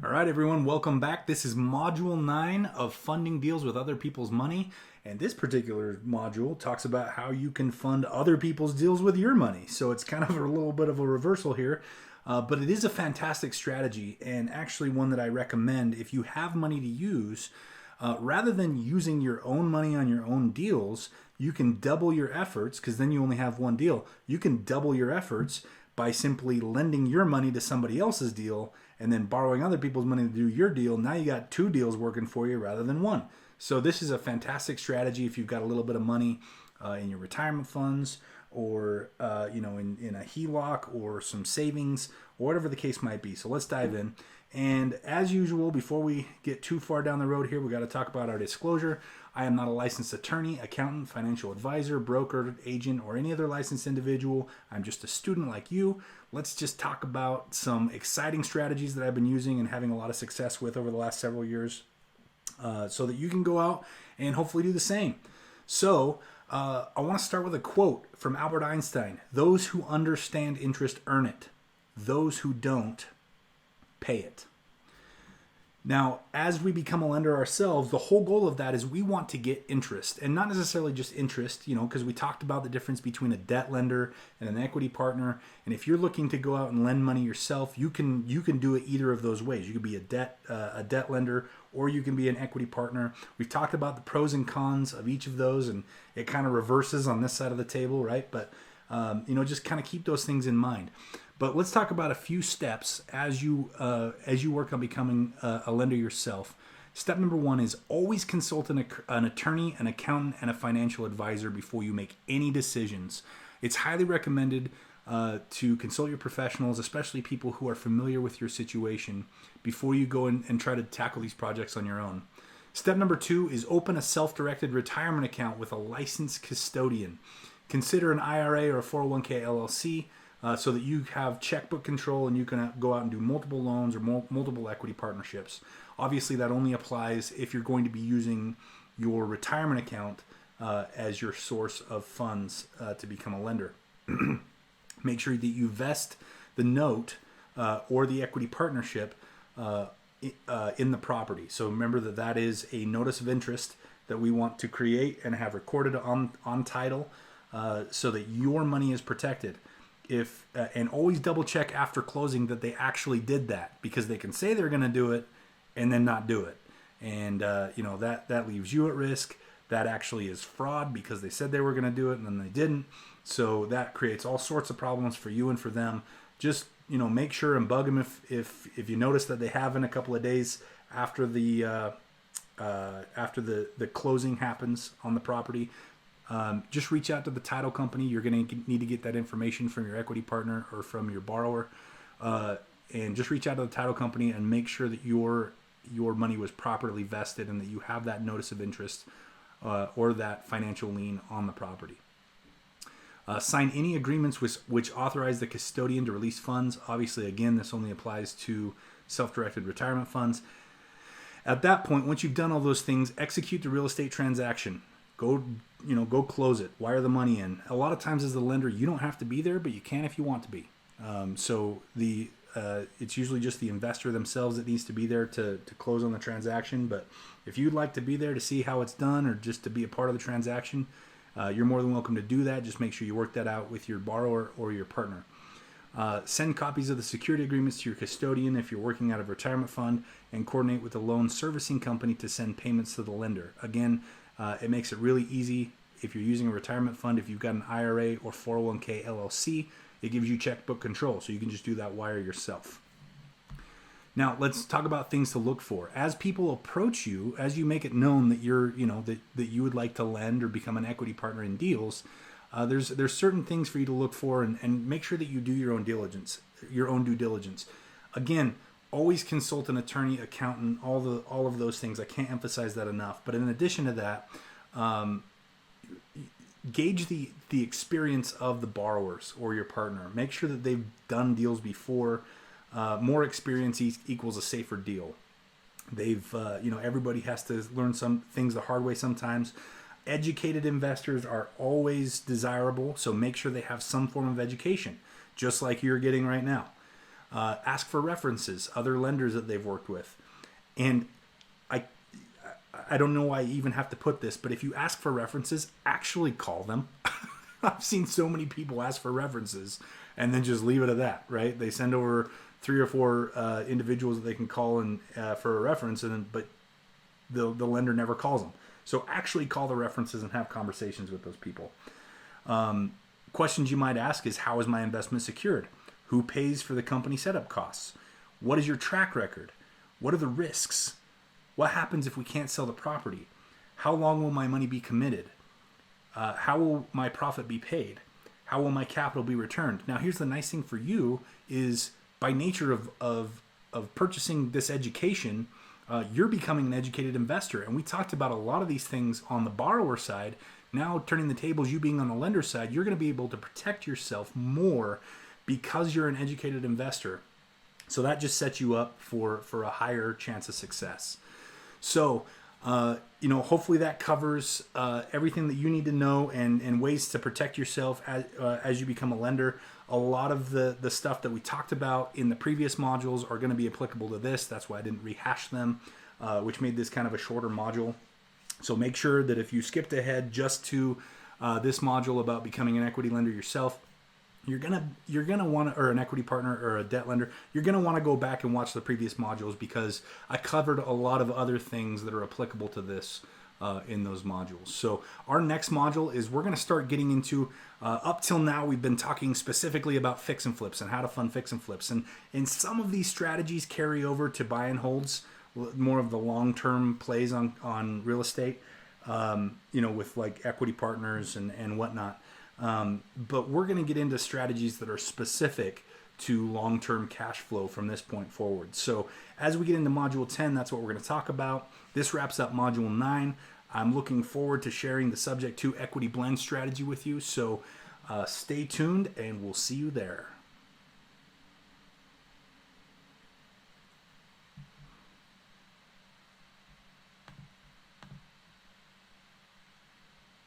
All right, everyone, welcome back. This is Module 9 of Funding Deals with Other People's Money. And this particular module talks about how you can fund other people's deals with your money. So it's kind of a little bit of a reversal here, but it is a fantastic strategy and actually one that I recommend if you have money to use. Rather than using your own money on your own deals, you can double your efforts because then you only have one deal. You can double your efforts by simply lending your money to somebody else's deal and then borrowing other people's money to do your deal. Now you got two deals working for you rather than one. So this is a fantastic strategy if you've got a little bit of money in your retirement funds or in a HELOC or some savings or whatever the case might be. So let's dive in. And as usual, before we get too far down the road here, we got to talk about our disclosure. I am not a licensed attorney, accountant, financial advisor, broker, agent, or any other licensed individual. I'm just a student like you. Let's just talk about some exciting strategies that I've been using and having a lot of success with over the last several years so that you can go out and hopefully do the same. So I want to start with a quote from Albert Einstein. Those who understand interest earn it. Those who don't pay it. Now, as we become a lender ourselves, the whole goal of that is we want to get interest, and not necessarily just interest, because we talked about the difference between a debt lender and an equity partner. And if you're looking to go out and lend money yourself, you can do it either of those ways. You could be a debt lender, or you can be an equity partner. We've talked about the pros and cons of each of those, and it kind of reverses on this side of the table, right? But just kind of keep those things in mind. But let's talk about a few steps as you work on becoming a lender yourself. Step number 1 is always consult an attorney, an accountant, and a financial advisor before you make any decisions. It's highly recommended to consult your professionals, especially people who are familiar with your situation, before you go and try to tackle these projects on your own. Step number 2 is open a self-directed retirement account with a licensed custodian. Consider an IRA or a 401k LLC. So that you have checkbook control and you can go out and do multiple loans or multiple equity partnerships. Obviously, that only applies if you're going to be using your retirement account as your source of funds to become a lender. Make sure that you vest the note or the equity partnership in the property. So remember that is a notice of interest that we want to create and have recorded on title so that your money is protected. And always double check after closing that they actually did that, because they can say they're going to do it and then not do it. And, that leaves you at risk. That actually is fraud because they said they were going to do it and then they didn't. So that creates all sorts of problems for you and for them. Just, make sure and bug them if you notice that they have in a couple of days after the closing happens on the property. Just reach out to the title company. You're going to need to get that information from your equity partner or from your borrower. And just reach out to the title company and make sure that your money was properly vested and that you have that notice of interest or that financial lien on the property. Sign any agreements which authorize the custodian to release funds. Obviously, again, this only applies to self-directed retirement funds. At that point, once you've done all those things, execute the real estate transaction. Go close it. Wire the money in. A lot of times as the lender, you don't have to be there, but you can if you want to be. It's usually just the investor themselves that needs to be there to close on the transaction. But if you'd like to be there to see how it's done or just to be a part of the transaction, you're more than welcome to do that. Just make sure you work that out with your borrower or your partner. Send copies of the security agreements to your custodian if you're working out of a retirement fund, and coordinate with the loan servicing company to send payments to the lender. Again, it makes it really easy if you're using a retirement fund. If you've got an IRA or 401k LLC, it gives you checkbook control, so you can just do that wire yourself. Now, let's talk about things to look for. As people approach you, as you make it known that you're, that you would like to lend or become an equity partner in deals, there's certain things for you to look for, and make sure that you do your own due diligence. Again, always consult an attorney, accountant, all of those things. I can't emphasize that enough. But in addition to that, gauge the experience of the borrowers or your partner. Make sure that they've done deals before. More experience equals a safer deal. Everybody has to learn some things the hard way sometimes. Educated investors are always desirable, so make sure they have some form of education, just like you're getting right now. Ask for references, other lenders that they've worked with. And I I don't know why I even have to put this, but if you ask for references, actually call them. I've seen so many people ask for references and then just leave it at that, right? They send over 3 or 4 individuals that they can call and for a reference, but the lender never calls them. So actually call the references and have conversations with those people. Questions you might ask is, how is my investment secured? Who pays for the company setup costs? What is your track record? What are the risks? What happens if we can't sell the property? How long will my money be committed? How will my profit be paid? How will my capital be returned? Now, here's the nice thing for you is, by nature of purchasing this education, you're becoming an educated investor. And we talked about a lot of these things on the borrower side. Now, turning the tables, you being on the lender side, you're going to be able to protect yourself more because you're an educated investor. So that just sets you up for a higher chance of success. So, hopefully that covers everything that you need to know and ways to protect yourself as you become a lender. A lot of the stuff that we talked about in the previous modules are going to be applicable to this. That's why I didn't rehash them, which made this kind of a shorter module. So make sure that if you skipped ahead just to this module about becoming an equity lender yourself, you're gonna want to, or an equity partner or a debt lender, you're gonna want to go back and watch the previous modules, because I covered a lot of other things that are applicable to this in those modules. So our next module is we're gonna start getting into, up till now we've been talking specifically about fix and flips and how to fund fix and flips, and some of these strategies carry over to buy and holds, more of the long-term plays on real estate, with like equity partners and whatnot. But we're going to get into strategies that are specific to long-term cash flow from this point forward. So as we get into module 10, that's what we're going to talk about. This wraps up module 9. I'm looking forward to sharing the subject to equity blend strategy with you. So stay tuned and we'll see you there.